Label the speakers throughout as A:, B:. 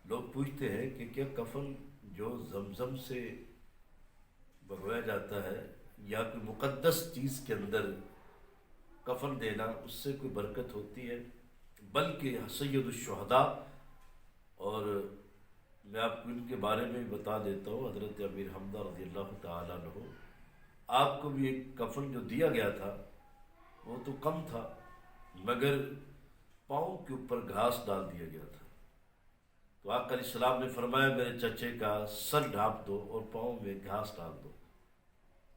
A: لوگ پوچھتے ہیں کہ کیا کفن جو زمزم سے بھگوایا جاتا ہے یا کوئی مقدس چیز کے اندر کفن دینا اس سے کوئی برکت ہوتی ہے؟ بلکہ سید الشہداء، اور میں آپ کو ان کے بارے میں بھی بتا دیتا ہوں، حضرت امیر حمزہ رضی اللہ تعالیٰ عنہ، آپ کو بھی ایک کفن جو دیا گیا تھا وہ تو کم تھا، مگر پاؤں کے اوپر گھاس ڈال دیا گیا تھا۔ تو آقا علیہ السلام نے فرمایا میرے چچے کا سر ڈھانپ دو اور پاؤں میں گھاس ڈال دو۔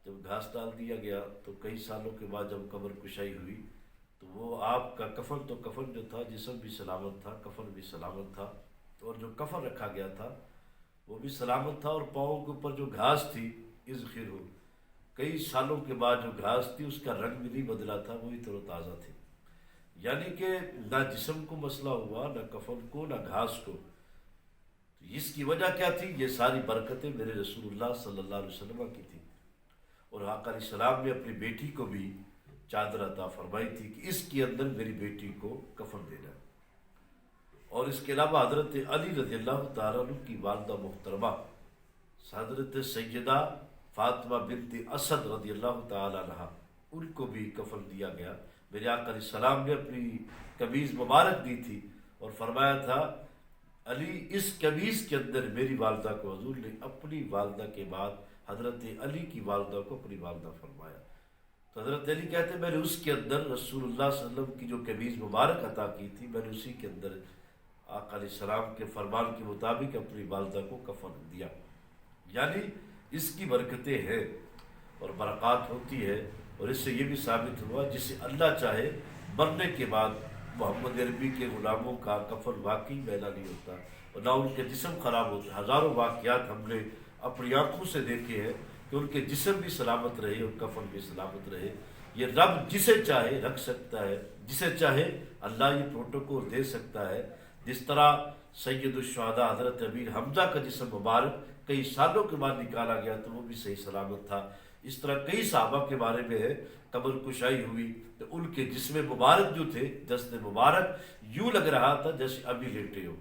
A: جب گھاس ڈال دیا گیا تو کئی سالوں کے بعد جب قبر کشائی ہوئی تو وہ آپ کا کفن تو کفن جو تھا، جسم بھی سلامت تھا، کفن بھی سلامت تھا، اور جو کفن رکھا گیا تھا وہ بھی سلامت تھا، اور پاؤں کے اوپر جو گھاس تھی اذخر ہو، کئی سالوں کے بعد جو گھاس تھی اس کا رنگ بھی نہیں بدلا تھا، وہی تر و تازہ تھی۔ یعنی کہ نہ جسم کو مسئلہ ہوا، نہ کفن کو، نہ گھاس کو۔ اس کی وجہ کیا تھی؟ یہ ساری برکتیں میرے رسول اللہ صلی اللہ علیہ وسلم کی تھی، اور آقا علیہ السلام نے اپنی بیٹی کو بھی چادر عطا فرمائی تھی کہ اس کے اندر میری بیٹی کو کفن دینا۔ اور اس کے علاوہ حضرت علی رضی اللہ تعالیٰ عنہ کی والدہ محترمہ حضرت سیدہ فاطمہ بنت اسد رضی اللہ تعالیٰ عنہ، ان کو بھی کفن دیا گیا۔ میرے آقا علیہ السلام نے اپنی قمیض مبارک دی تھی اور فرمایا تھا علی اس قمیض کے اندر میری والدہ کو، حضور نے اپنی والدہ کے بعد حضرت علی کی والدہ کو اپنی والدہ فرمایا۔ تو حضرت علی کہتے ہیں میں نے اس کے اندر رسول اللہ صلی اللہ علیہ وسلم کی جو قمیض مبارک عطا کی تھی، میں نے اسی کے اندر آقا علیہ السلام کے فرمان کے مطابق اپنی والدہ کو کفن دیا۔ یعنی اس کی برکتیں ہیں اور برکات ہوتی ہے، اور اس سے یہ بھی ثابت ہوا جسے اللہ چاہے مرنے کے بعد محمد عربی کے غلاموں کا کفن واقعی میلا نہیں ہوتا اور نہ ان کے جسم خراب ہوتے۔ ہزاروں واقعات ہم نے اپنی آنکھوں سے دیکھے ہیں کہ ان کے جسم بھی سلامت رہے اور کفن بھی سلامت رہے۔ یہ رب جسے چاہے رکھ سکتا ہے، جسے چاہے اللہ یہ پروٹوکول دے سکتا ہے۔ جس طرح سید الشہداء حضرت امیر حمزہ کا جسم مبارک کئی سالوں کے بعد نکالا گیا تو وہ بھی صحیح سلامت تھا، اس طرح کئی صحابہ کے بارے میں ہے قبر کشائی ہوئی تو ان کے جسم مبارک جو تھے، دست مبارک یوں لگ رہا تھا جیسے ابھی لیٹے ہو۔